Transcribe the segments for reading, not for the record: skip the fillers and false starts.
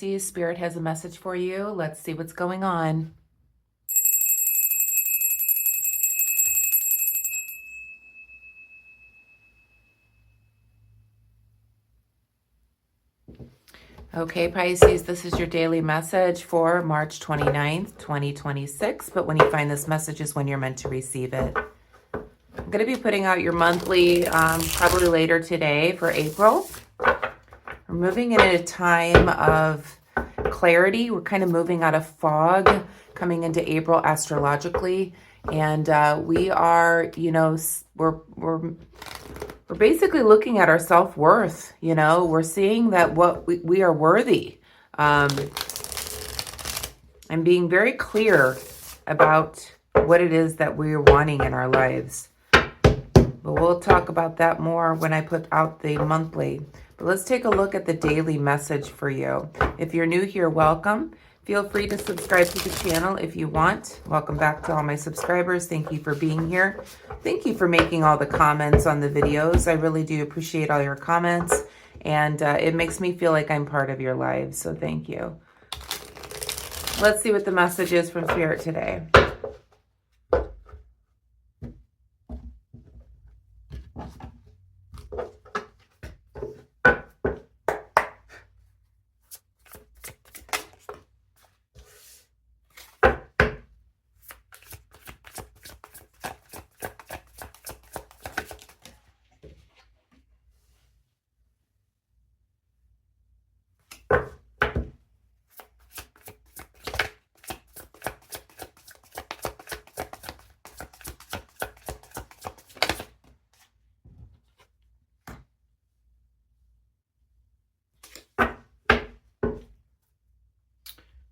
Pisces. Spirit has a message for you. Let's see what's going on. Okay, Pisces, this is your daily message for March 29th, 2026. But when you find this message is when you're meant to receive it. I'm going to be putting out your monthly probably later today for April. We're moving in a time of clarity. We're kind of moving out of fog, coming into April astrologically. And we are, we're basically looking at our self-worth. We're seeing that what we are worthy. And being very clear about what it is that we're wanting in our lives. But we'll talk about that more when I put out the monthly. But let's take a look at the daily message for you. If you're new here, welcome. Feel free to subscribe to the channel if you want. Welcome back to all my subscribers. Thank you for being here. Thank you for making all the comments on the videos. I really do appreciate all your comments. And it makes me feel like I'm part of your lives. So thank you. Let's see what the message is from Spirit today.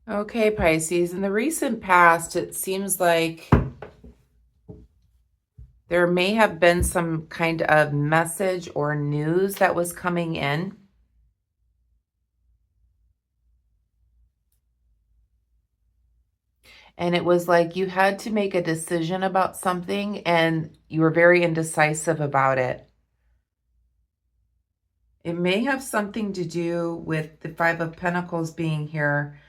Okay, Pisces, in the recent past, it seems like there may have been some kind of message or news that was coming in. And it was like you had to make a decision about something and you were very indecisive about it. It may have something to do with the Five of Pentacles being here.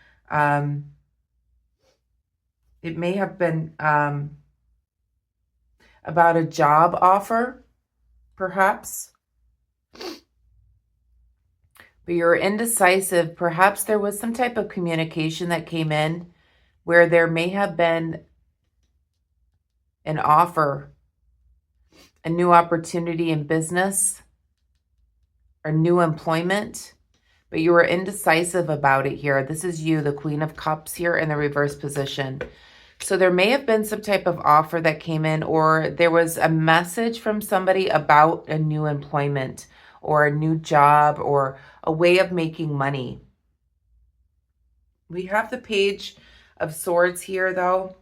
It may have been about a job offer, perhaps. But you're indecisive. Perhaps there was some type of communication that came in where there may have been an offer, a new opportunity in business, or new employment. But you were indecisive about it here. This is you, the Queen of Cups here in the reverse position. So there may have been some type of offer that came in, or there was a message from somebody about a new employment or a new job or a way of making money. We have the Page of Swords here, though.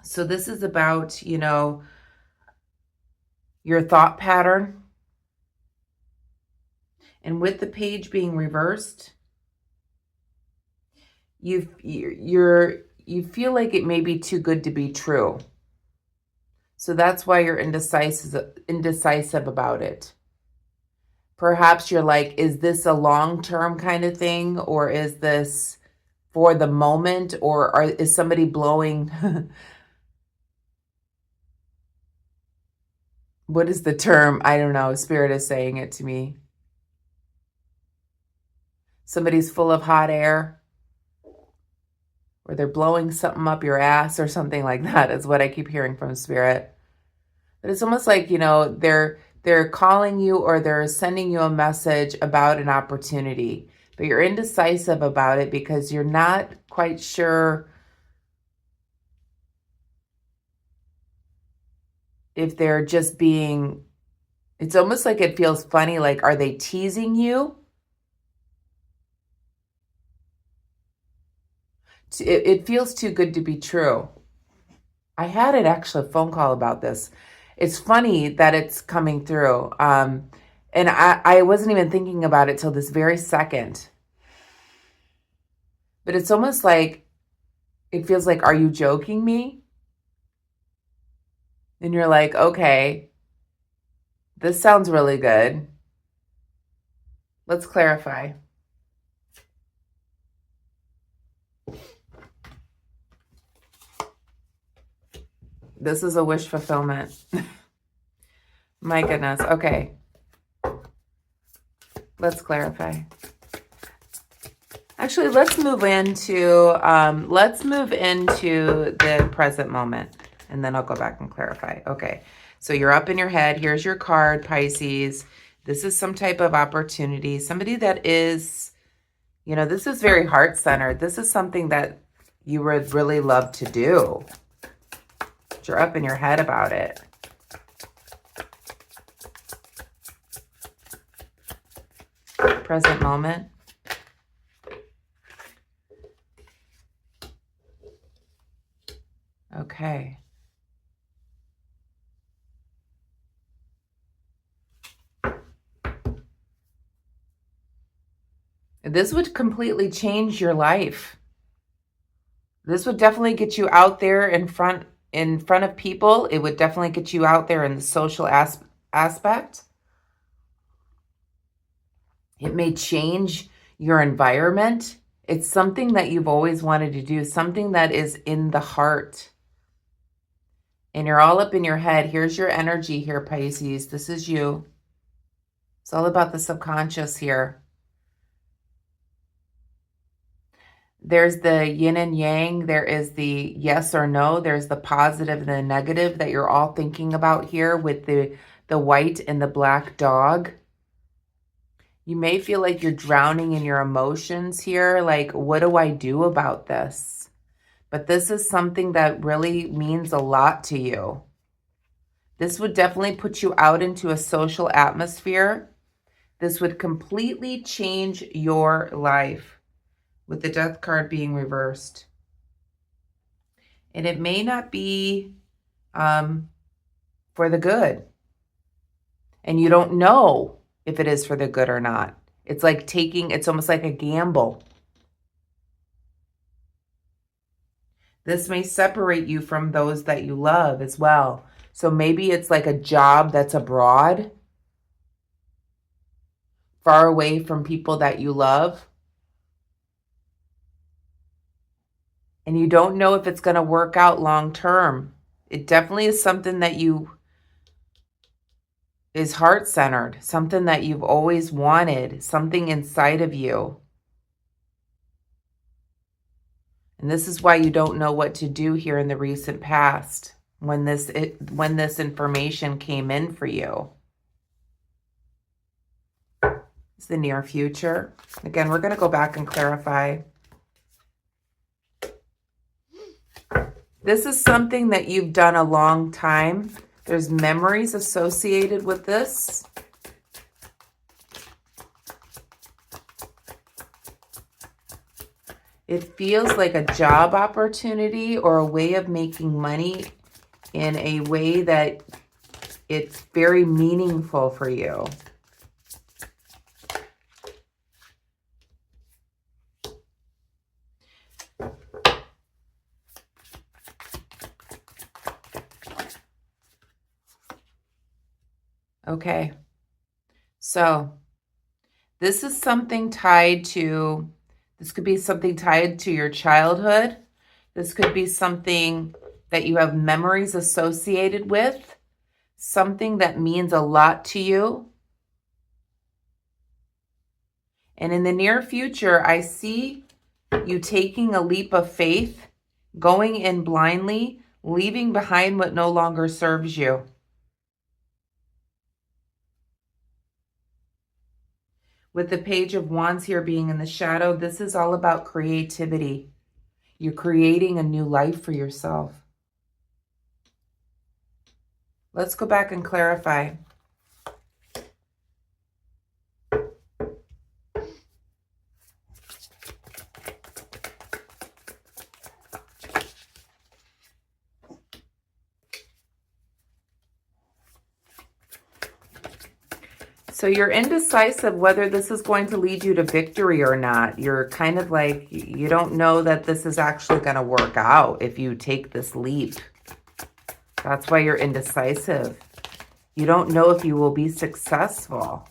So this is about, your thought pattern. And with the page being reversed, you feel like it may be too good to be true. So that's why you're indecisive about it. Perhaps you're like, is this a long-term kind of thing? Or is this for the moment? Or is somebody blowing... What is the term? I don't know. Spirit is saying it to me. Somebody's full of hot air, or they're blowing something up your ass or something like that is what I keep hearing from Spirit. But it's almost like, they're calling you or they're sending you a message about an opportunity, but you're indecisive about it because you're not quite sure if they're just being, it's almost like it feels funny, like, are they teasing you? It feels too good to be true. I had actually a phone call about this. It's funny that it's coming through. And I wasn't even thinking about it till this very second. But it's almost like, it feels like, are you joking me? And you're like, okay, this sounds really good. Let's clarify. This is a wish fulfillment. My goodness. Okay. Let's clarify. Actually, let's move into the present moment, and then I'll go back and clarify. Okay. So you're up in your head. Here's your card, Pisces. This is some type of opportunity. Somebody that is, this is very heart-centered. This is something that you would really love to do. But you're up in your head about it. Present moment. Okay. This would completely change your life. This would definitely get you out there in front of people. It would definitely get you out there in the social aspect. It may change your environment. It's something that you've always wanted to do, something that is in the heart. And you're all up in your head. Here's your energy here, Pisces. This is you. It's all about the subconscious here. There's the yin and yang. There is the yes or no. There's the positive and the negative that you're all thinking about here with the white and the black dog. You may feel like you're drowning in your emotions here. Like, what do I do about this? But this is something that really means a lot to you. This would definitely put you out into a social atmosphere. This would completely change your life, with the death card being reversed. And it may not be for the good. And you don't know if it is for the good or not. It's like it's almost like a gamble. This may separate you from those that you love as well. So maybe it's like a job that's abroad, far away from people that you love. And you don't know if it's going to work out long term. It definitely is something that is heart-centered, something that you've always wanted, something inside of you. And this is why you don't know what to do here in the recent past when this information came in for you. It's the near future. Again, we're going to go back and clarify. This is something that you've done a long time. There's memories associated with this. It feels like a job opportunity or a way of making money in a way that it's very meaningful for you. Okay, so this is something tied to, this could be something tied to your childhood. This could be something that you have memories associated with, something that means a lot to you. And in the near future, I see you taking a leap of faith, going in blindly, leaving behind what no longer serves you. With the Page of Wands here being in the shadow, this is all about creativity. You're creating a new life for yourself. Let's go back and clarify. So you're indecisive whether this is going to lead you to victory or not. You're kind of like, you don't know that this is actually going to work out if you take this leap. That's why you're indecisive. You don't know if you will be successful.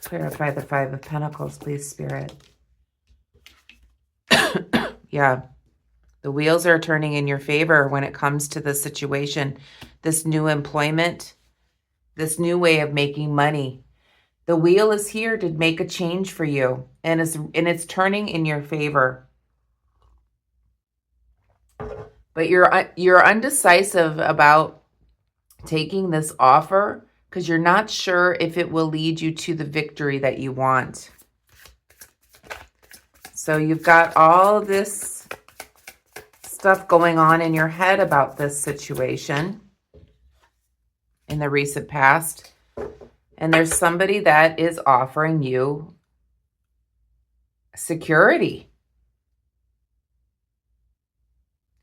Clarify the Five of Pentacles, please, Spirit. Yeah. The wheels are turning in your favor when it comes to this situation, this new employment, this new way of making money. The wheel is here to make a change for you, and it's turning in your favor. But you're undecisive about taking this offer because you're not sure if it will lead you to the victory that you want. So you've got all this stuff going on in your head about this situation in the recent past. And there's somebody that is offering you security.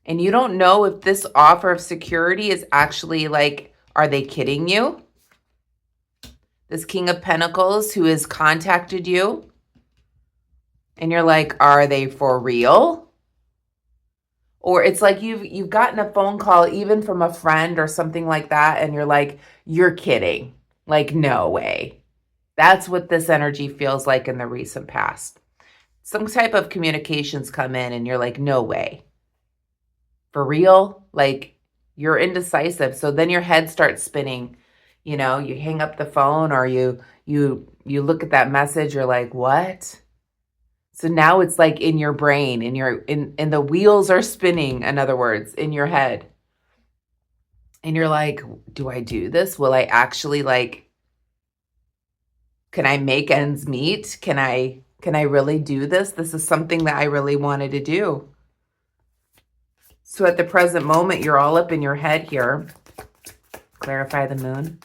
And you don't know if this offer of security is actually like, are they kidding you? This King of Pentacles who has contacted you. And you're like, are they for real? Or it's like you've gotten a phone call even from a friend or something like that. And you're like, you're kidding. Like, no way. That's what this energy feels like in the recent past. Some type of communications come in and you're like, no way. For real? Like, you're indecisive. So then your head starts spinning. You know, you hang up the phone or you look at that message, you're like, what? So now it's like in your brain, and the wheels are spinning, in other words, in your head. And you're like, do I do this? Will I actually can I make ends meet? Can I really do this? This is something that I really wanted to do. So at the present moment, you're all up in your head here. Clarify the moon.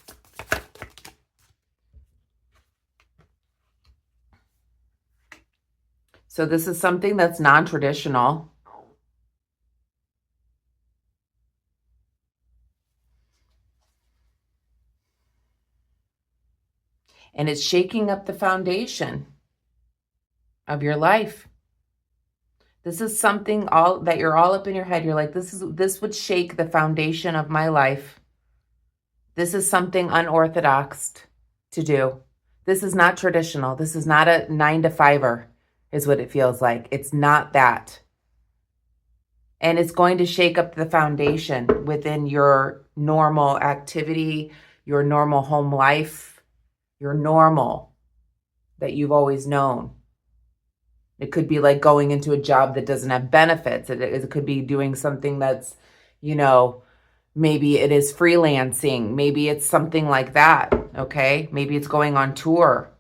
So this is something that's non-traditional. And it's shaking up the foundation of your life. This is something that you're all up in your head. You're like, this would shake the foundation of my life. This is something unorthodox to do. This is not traditional. This is not a 9-to-5er, is what it feels like. It's not that. And it's going to shake up the foundation within your normal activity, your normal home life, your normal that you've always known. It could be like going into a job that doesn't have benefits. It could be doing something that's, maybe it is freelancing. Maybe it's something like that, okay? Maybe it's going on tour.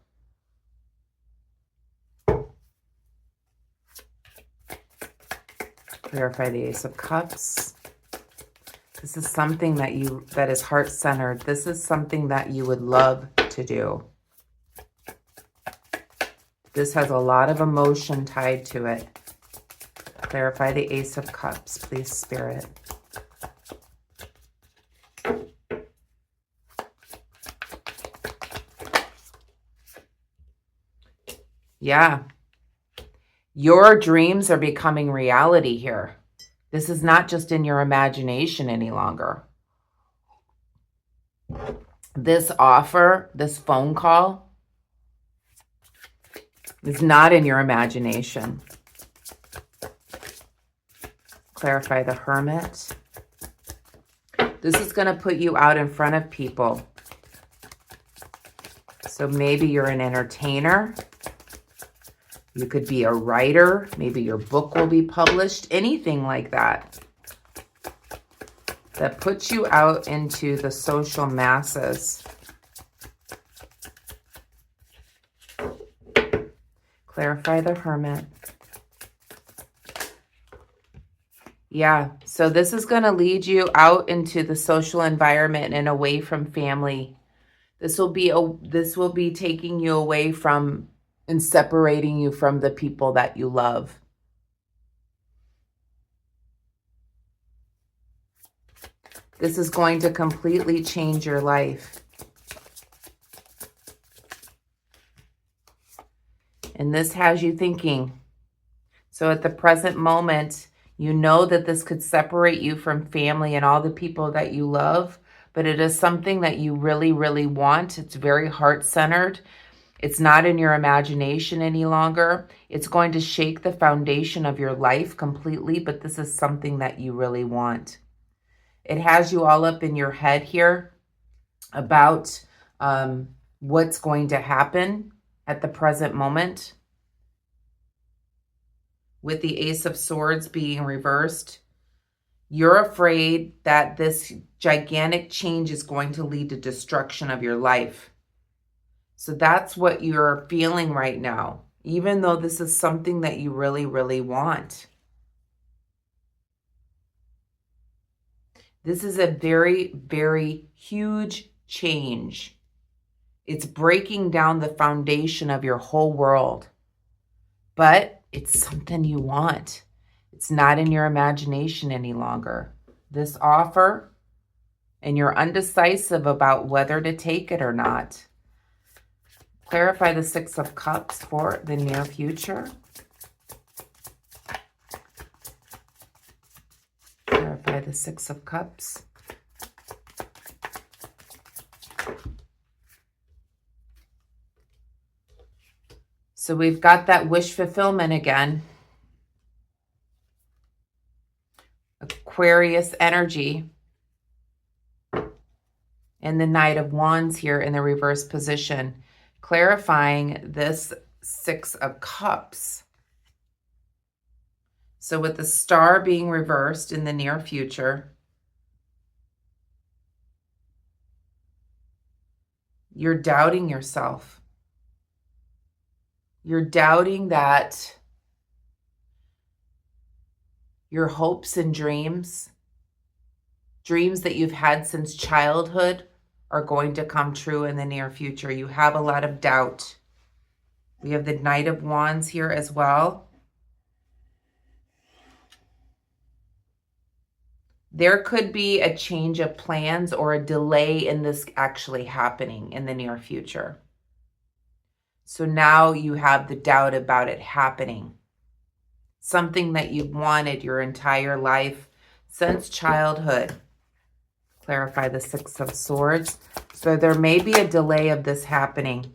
Clarify the Ace of Cups. This is something that is heart-centered. This is something that you would love to do. This has a lot of emotion tied to it. Clarify the Ace of Cups, please, Spirit. Yeah. Your dreams are becoming reality here. This is not just in your imagination any longer. This offer, this phone call, is not in your imagination. Clarify the Hermit. This is going to put you out in front of people. So maybe you're an entertainer. You could be a writer. Maybe your book will be published. Anything like that. That puts you out into the social masses. Clarify the Hermit. Yeah, so this is going to lead you out into the social environment and away from family. This will be taking you away from and separating you from the people that you love. This is going to completely change your life. And this has you thinking. So at the present moment, you know that this could separate you from family and all the people that you love, but it is something that you really, really want. It's very heart-centered. It's not in your imagination any longer. It's going to shake the foundation of your life completely, but this is something that you really want. It has you all up in your head here about what's going to happen at the present moment. With the Ace of Swords being reversed, you're afraid that this gigantic change is going to lead to destruction of your life. So that's what you're feeling right now, even though this is something that you really, really want. This is a very, very huge change. It's breaking down the foundation of your whole world, but it's something you want. It's not in your imagination any longer. This offer, and you're undecisive about whether to take it or not. Clarify the Six of Cups for the near future. Clarify the Six of Cups. So we've got that wish fulfillment again. Aquarius energy. And the Knight of Wands here in the reverse position. Clarifying this Six of Cups. So with the Star being reversed in the near future, you're doubting yourself. You're doubting that your hopes and dreams that you've had since childhood are going to come true in the near future. You have a lot of doubt. We have the Knight of Wands here as well. There could be a change of plans or a delay in this actually happening in the near future. So now you have the doubt about it happening. Something that you've wanted your entire life since childhood. Clarify the Six of Swords. So there may be a delay of this happening.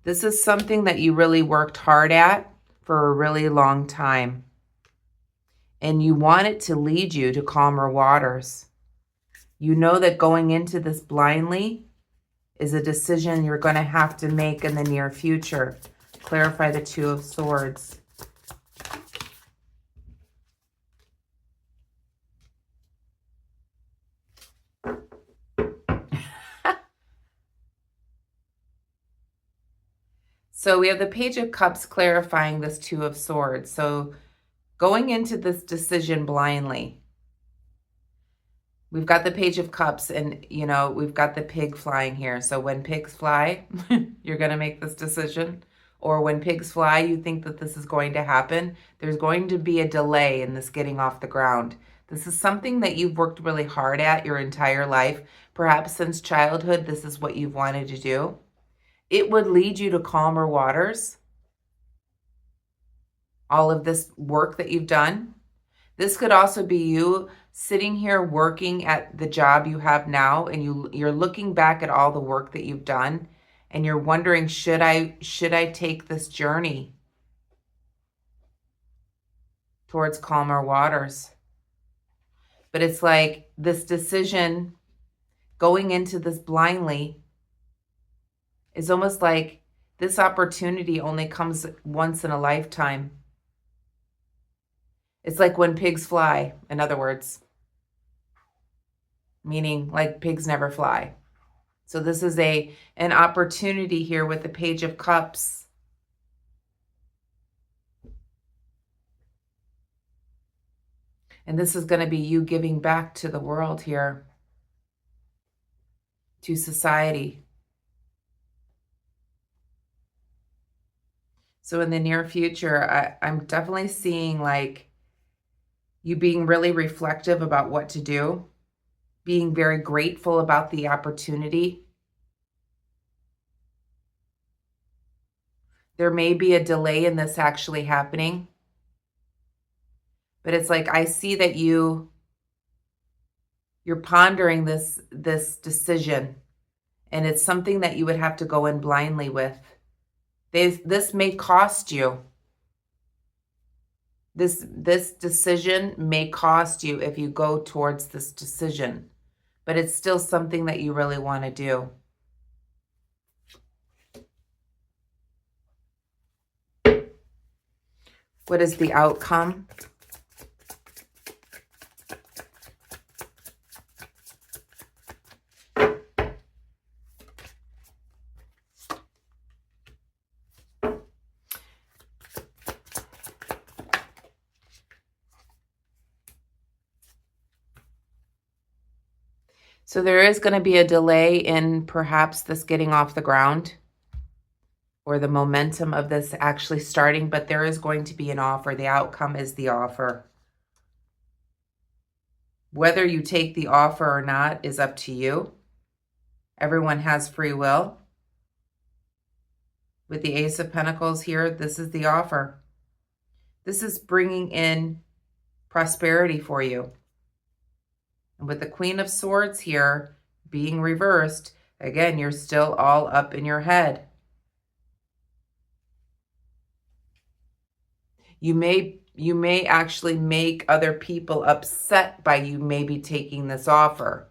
This is something that you really worked hard at for a really long time. And you want it to lead you to calmer waters. You know that going into this blindly is a decision you're going to have to make in the near future. Clarify the Two of Swords. So we have the Page of Cups clarifying this Two of Swords. So going into this decision blindly, we've got the Page of Cups and, you know, we've got the pig flying here. So when pigs fly, you're going to make this decision. Or when pigs fly, you think that this is going to happen. There's going to be a delay in this getting off the ground. This is something that you've worked really hard at your entire life. Perhaps since childhood, this is what you've wanted to do. It would lead you to calmer waters. All of this work that you've done. This could also be you sitting here working at the job you have now, and you're looking back at all the work that you've done, and you're wondering, should I take this journey towards calmer waters? But it's like this decision going into this blindly is almost like this opportunity only comes once in a lifetime. It's like when pigs fly, in other words. Meaning like pigs never fly. So this is an opportunity here with the Page of Cups. And this is going to be you giving back to the world here. To society. So in the near future, I'm definitely seeing like you being really reflective about what to do, being very grateful about the opportunity. There may be a delay in this actually happening, but it's like I see that you're pondering this decision, and it's something that you would have to go in blindly with. This may cost you. This decision may cost you if you go towards this decision, but it's still something that you really want to do. What is the outcome? So there is going to be a delay in perhaps this getting off the ground or the momentum of this actually starting, but there is going to be an offer. The outcome is the offer. Whether you take the offer or not is up to you. Everyone has free will. With the Ace of Pentacles here, this is the offer. This is bringing in prosperity for you. And with the Queen of Swords here being reversed, again, you're still all up in your head. You may actually make other people upset by you maybe taking this offer.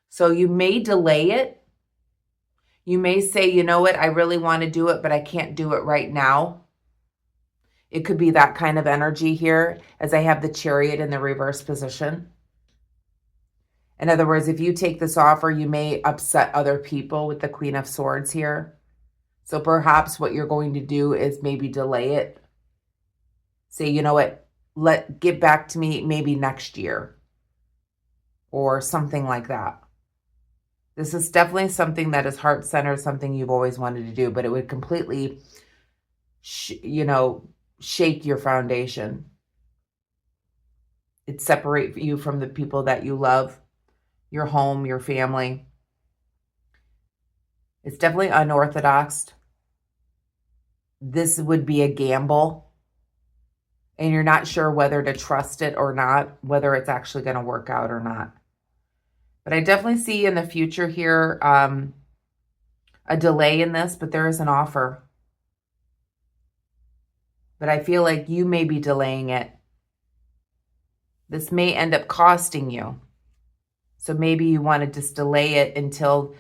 So you may delay it. You may say, you know what, I really want to do it, but I can't do it right now. It could be that kind of energy here as I have the Chariot in the reverse position. In other words, if you take this offer, you may upset other people with the Queen of Swords here. So perhaps what you're going to do is maybe delay it. Say, you know what, get back to me maybe next year or something like that. This is definitely something that is heart-centered, something you've always wanted to do, but it would completely, shake your foundation. It'd separate you from the people that you love, your home, your family. It's definitely unorthodox. This would be a gamble, and you're not sure whether to trust it or not, whether it's actually going to work out or not. But I definitely see in the future here a delay in this, but there is an offer. But I feel like you may be delaying it. This may end up costing you. So maybe you want to just delay it until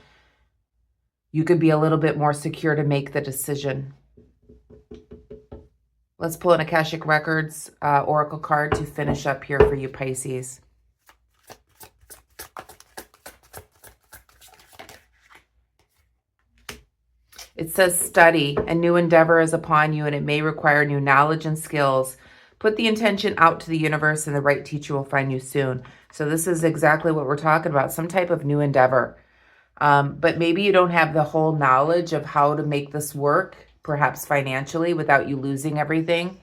you could be a little bit more secure to make the decision. Let's pull an Akashic Records Oracle card to finish up here for you, Pisces. It says study. A new endeavor is upon you, and it may require new knowledge and skills. Put the intention out to the universe, and the right teacher will find you soon. So this is exactly what we're talking about, some type of new endeavor. But maybe you don't have the whole knowledge of how to make this work, perhaps financially, without you losing everything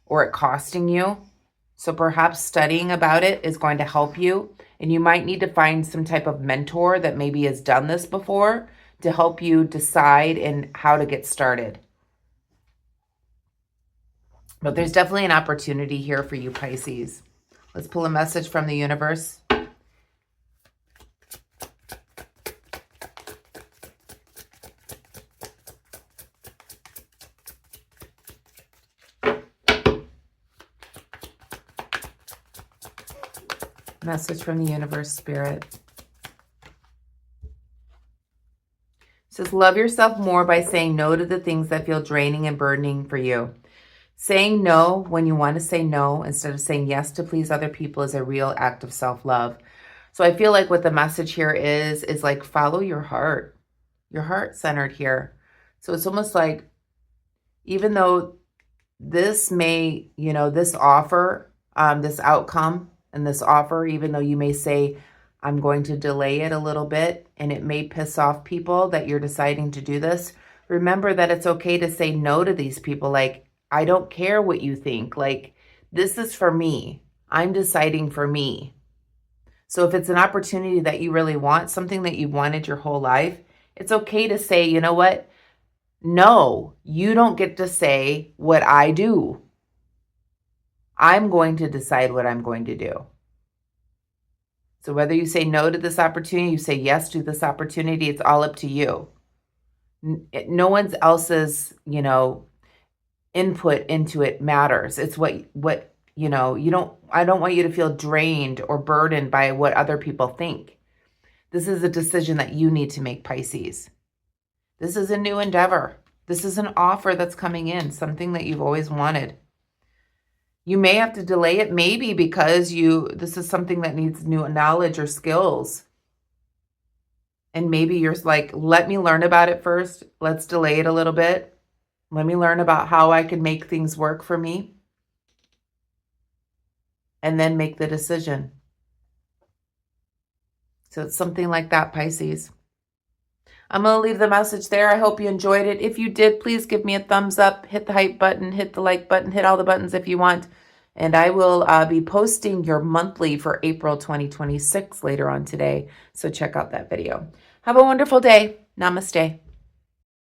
or it costing you. So perhaps studying about it is going to help you. And you might need to find some type of mentor that maybe has done this before to help you decide in how to get started. But there's definitely an opportunity here for you, Pisces. Let's pull a message from the universe. Message from the universe, Spirit. It says, love yourself more by saying no to the things that feel draining and burdening for you. Saying no when you want to say no instead of saying yes to please other people is a real act of self-love. So I feel like what the message here is like follow your heart. Your heart centered here. So it's almost like even though this may, this offer, this outcome and this offer, even though you may say, I'm going to delay it a little bit and it may piss off people that you're deciding to do this, remember that it's okay to say no to these people. Like, I don't care what you think. Like, this is for me. I'm deciding for me. So if it's an opportunity that you really want, something that you wanted your whole life, it's okay to say, you know what? No, you don't get to say what I do. I'm going to decide what I'm going to do. So whether you say no to this opportunity, you say yes to this opportunity, it's all up to you. No one else's, input into it matters. It's what, I don't want you to feel drained or burdened by what other people think. This is a decision that you need to make, Pisces. This is a new endeavor. This is an offer that's coming in, something that you've always wanted. You may have to delay it, maybe because this is something that needs new knowledge or skills. And maybe you're like, let me learn about it first. Let's delay it a little bit. Let me learn about how I can make things work for me. And then make the decision. So it's something like that, Pisces. I'm going to leave the message there. I hope you enjoyed it. If you did, please give me a thumbs up, hit the hype button, hit the like button, hit all the buttons if you want. And I will be posting your monthly for April 2026 later on today. So check out that video. Have a wonderful day. Namaste.